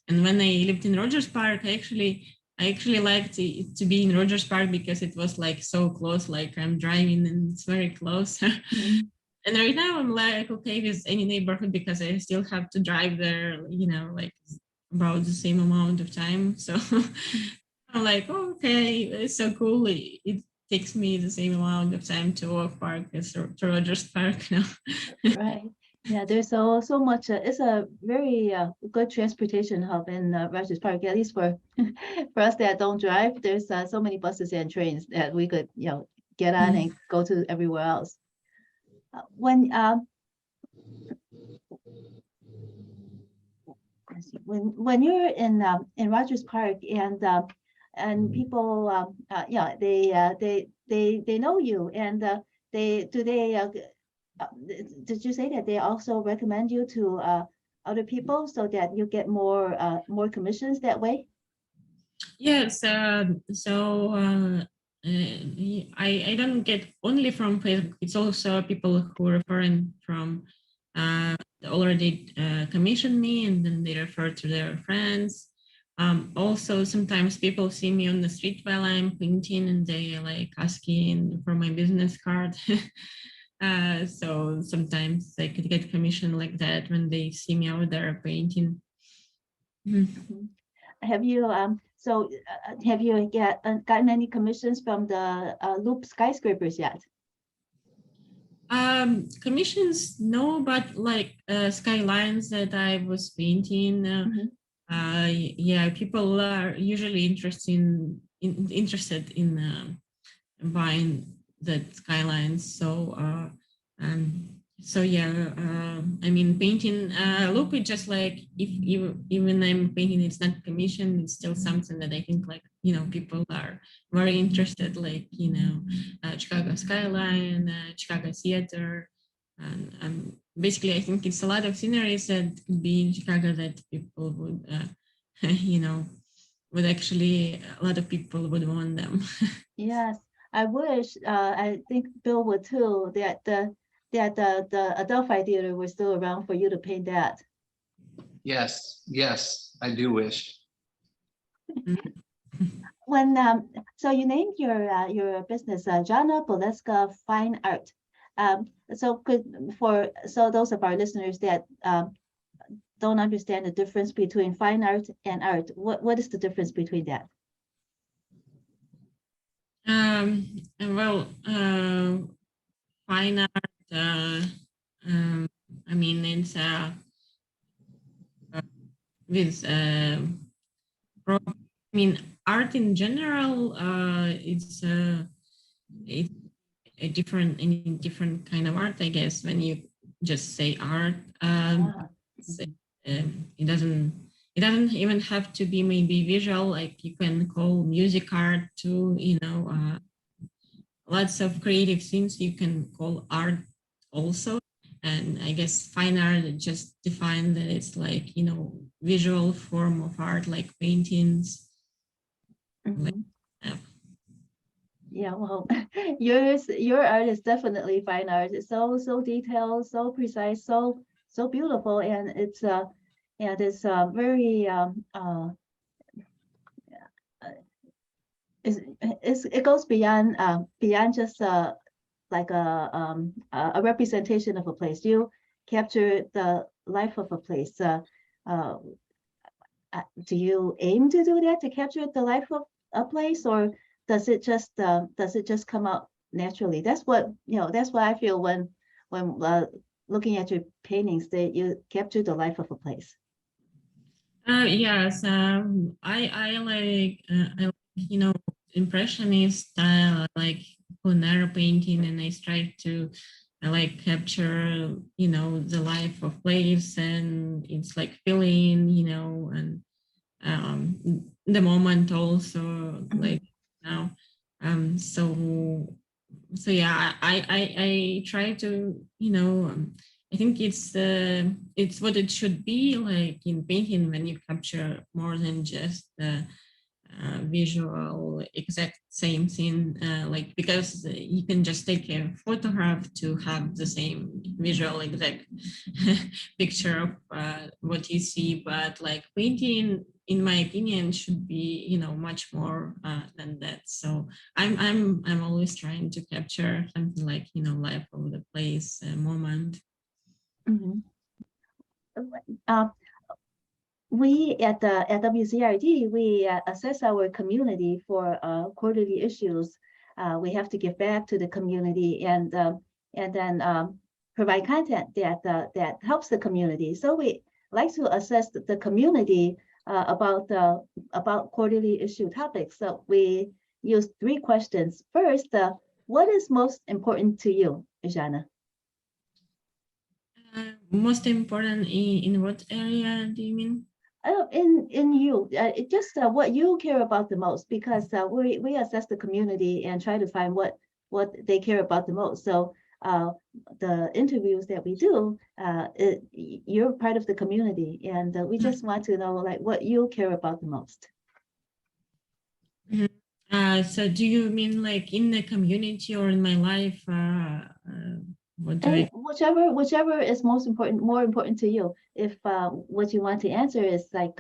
And when I lived in Rogers Park, I actually I actually liked to be in Rogers Park because it was like so close, like I'm driving and it's very close. Mhm. And right now I'm like, okay, with any neighborhood because I still have to drive there, like about the same amount of time. So I'm like, oh, okay, it's so cool. It takes me the same amount of time to walk park as to Rogers Park now. Right. Yeah, there's so much. It's a very good transportation hub in Rogers Park, at least for for us that don't drive. There's so many buses and trains that we could, get on and go to everywhere else. When let's see, when you're in Rogers Park and people they know you and did you say that they also recommend you to other people so that you get more commissions that way? Yes, I don't get only from Facebook. It's also people who referring from already commission me, and then they refer to their friends. Also, sometimes people see me on the street while I'm painting, and they like asking for my business card. So sometimes I could get commission like that when they see me out there painting. Mhm. Have you have you gotten any commissions from the Loop skyscrapers yet? Commissions, no, but like skylines that I was painting, Mhm. yeah, people are usually interested in buying the skylines. So yeah, I mean, painting look, it's just like if even I'm painting, it's not commission, it's still something that I think like people are very interested, like Chicago skyline, Chicago theater, and basically I think it's a lot of sceneries that could be in Chicago that people would you know would actually a lot of people would want them. Yes, I wish. I think Bill would too. That the Adelphi Theater was still around for you to paint that. Yes, yes, I do wish. When so you named your business Zhanna Biletska Fine Art. So those of our listeners that don't understand the difference between fine art and art, what is the difference between that? Well, fine art. I mean, it's with I mean, art in general. It's a different kind of art, I guess. When you just say art, Ah, it's, it doesn't even have to be maybe visual. Like you can call music art too. Lots of creative things you can call art also. And I guess fine art just define that it's like, visual form of art, like paintings. Like, mhm. Yeah, well, your art is definitely fine art. It's so detailed, so precise, so beautiful, and it's very it goes beyond just like a representation of a place. You capture the life of a place. Uh, do you aim to do that, to capture the life of a place, or does it just come out naturally? That's what I feel when looking at your paintings, that you capture the life of a place. yes, I like impressionist style. I like Bonaro painting, and I like capture the life of place, and it's like feeling and the moment also, like now. So yeah, I try to I think it's what it should be like in painting, when you capture more than just the visual exact same thing, like because you can just take a photograph to have the same visual exact picture of what you see, but like painting, in my opinion, should be, much more than that. So I'm always trying to capture something like, life of the place, moment. Mhm. We at WZRD, we assess our community for quarterly issues. We have to give back to the community and then provide content that helps the community. So we like to assess the community about quarterly issue topics. So we use 3 questions. First, what is most important to you, Zhanna? Most important in what area do you mean? In you, just what you care about the most, because we assess the community and try to find what they care about the most. So the interviews that we do, you're part of the community, and we just want to know like what you care about the most. So do you mean like in the community or in my life? What do I? Whichever is most important, more important to you. If what you want to answer is like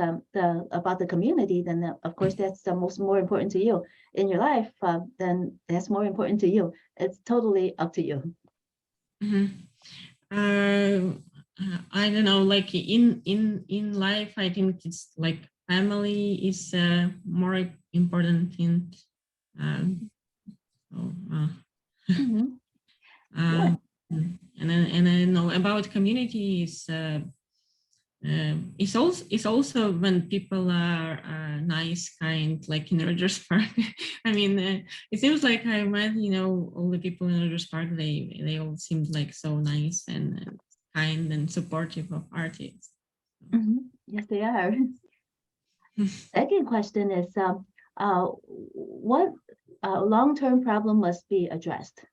about the community, then of course that's the more important to you in your life. Then that's more important to you. It's totally up to you. I don't know. Like in life, I think it's like family is more important in. Yeah. And I know about communities. It's also when people are nice, kind, like in Rogers Park. I mean, it seems like I met, all the people in Rogers Park. They all seemed like so nice and kind and supportive of artists. Yes, they are. Second question is, what long-term problem must be addressed?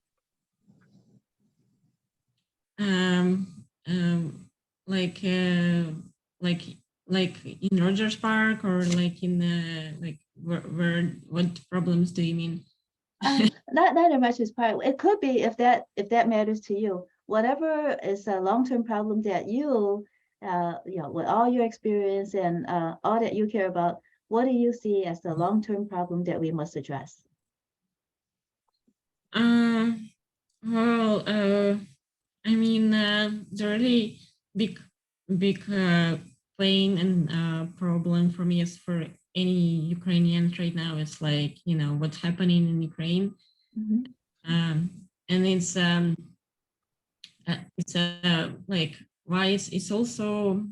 Like in Rogers Park, or like in like where what problems do you mean? Not in Rogers Park. It could be if that matters to you. Whatever is a long-term problem that you with all your experience and all that you care about, what do you see as the long-term problem that we must address? Well, I mean, the really big pain and problem for me is for any Ukrainians right now is like, what's happening in Ukraine. And it's like why it's also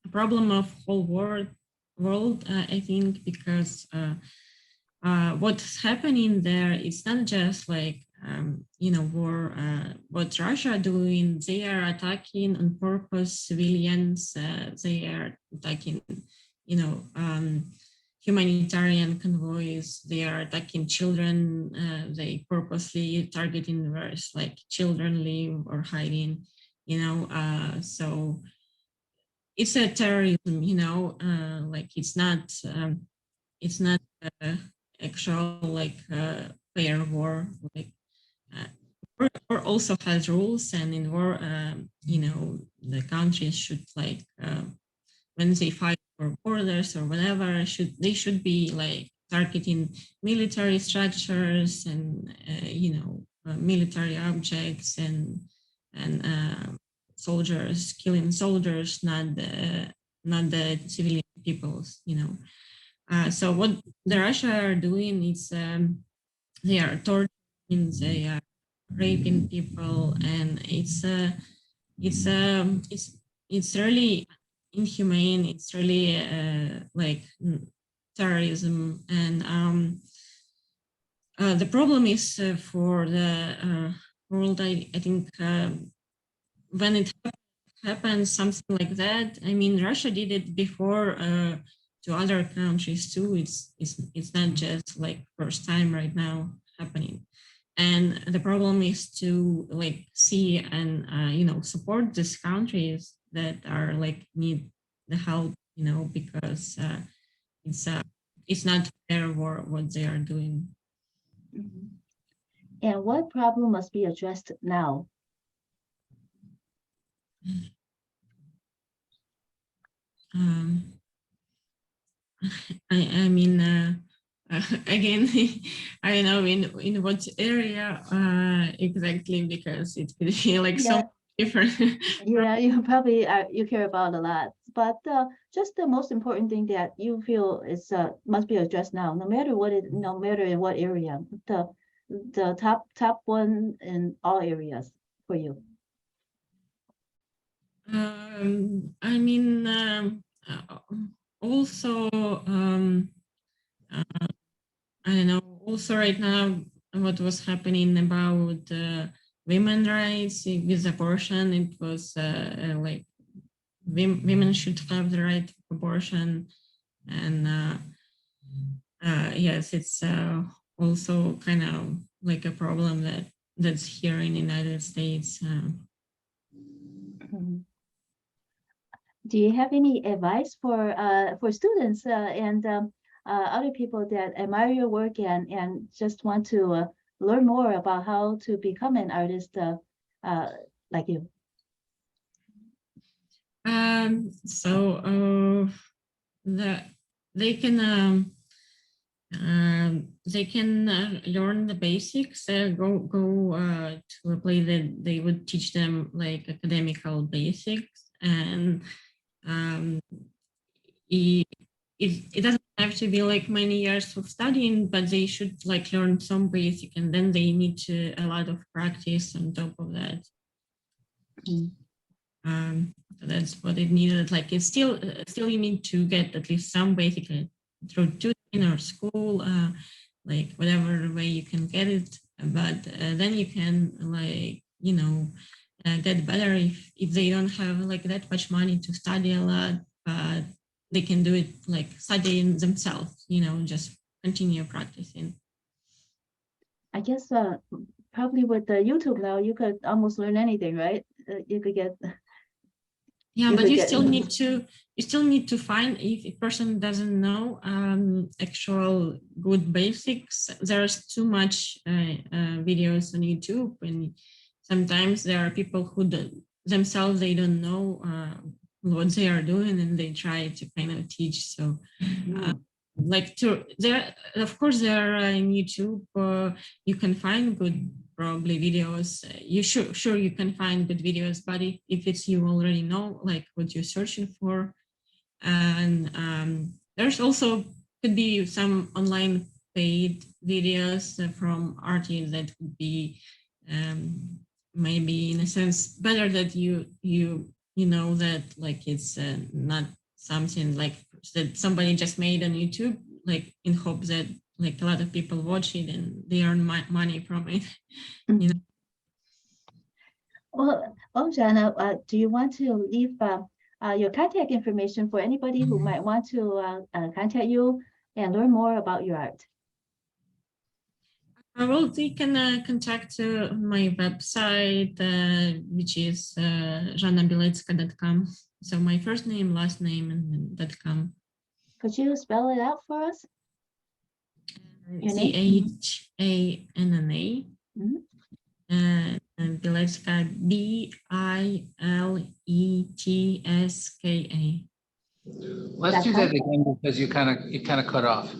a problem of whole world, I think, because what's happening there, it's not just like war. What Russia doing, they are attacking on purpose civilians. They are attacking, humanitarian convoys. They are attacking children. They purposely targeting where like children live or hiding. So it's a terrorism. Like it's not actual like fair war. Like war also has rules, and in war, the countries should like when they fight for borders or whatever, they should be like targeting military structures and military objects and soldiers, killing soldiers, not the civilian peoples. So what the Russia are doing is they are torturing, they are raping people, and it's really inhumane. It's really like terrorism, and the problem is for the world. I think when it happens something like that, I mean, Russia did it before to other countries too. It's not just like first time right now happening. And the problem is to like see and support these countries that are like need the help, because it's not fair what they are doing. And what problem must be addressed now? I mean, again, I don't know in what area exactly, because it could be like Yeah. so different. Yeah, you probably you care about a lot, but just the most important thing that you feel is must be addressed now, no matter what it, no matter in what area, the top one in all areas for you. I mean, also, I don't know, also right now, what was happening about women rights with abortion, it was like women should have the right to abortion. And yes, it's also kind of like a problem that's here in the United States. Mhm. Do you have any advice for students and other people that admire your work and just want to learn more about how to become an artist like you? So the they can learn the basics. Go to a place that they would teach them like academical basics, and um, it doesn't have to be like many years of studying, but they should like learn some basic, and then they need to a lot of practice on top of that. Mm. That's what it needed. Like it's still you need to get at least some basic through tutoring or school, like whatever way you can get it. But then you can like get better if they don't have like that much money to study a lot, but they can do it like studying themselves. Just continue practicing. I guess probably with the YouTube now, you could almost learn anything, right? You could get. Yeah, You but could you get. still need to find, if a person doesn't know actual good basics. There's too much videos on YouTube, and sometimes there are people who themselves they don't know what they are doing, and they try to kind of teach. So like there, of course, there are in YouTube you can find good probably videos. You sure you can find good videos, but if it's you already know like what you're searching for. And there's also could be some online paid videos from artists that could be maybe in a sense better, that you know that like it's not something like that somebody just made on YouTube, like in hopes that like a lot of people watch it and they earn money from it. Well, Zhanna, do you want to leave your contact information for anybody who might want to contact you and learn more about your art? Well, they can contact my website, which is zhannabiletska.com. So my first name, last name, and then .com. Could you spell it out for us? Your name? Zhanna. And Biletska, Biletska. Let's do that again because you kind of cut off.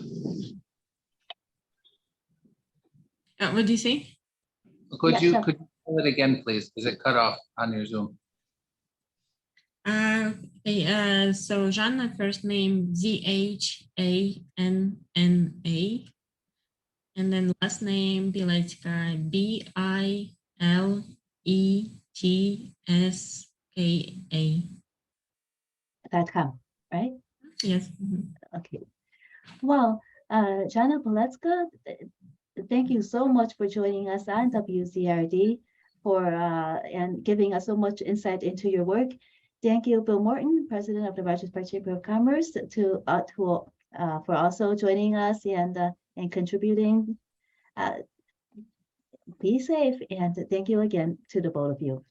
What do you say? Could you tell it again, please? Because it cut off on your Zoom. Okay, so Zhanna, first name Zhanna, and then last name Biletska, .com, right? Yes. Okay. Well, Zhanna Biletska, thank you so much for joining us on WZRD and giving us so much insight into your work. Thank you, Bill Morton, President of the Rogers Park Chamber of Commerce, for also joining us and contributing. Be safe, and thank you again to the both of you.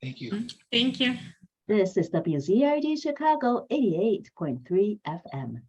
Thank you. Thank you. This is WZRD Chicago 88.3 FM.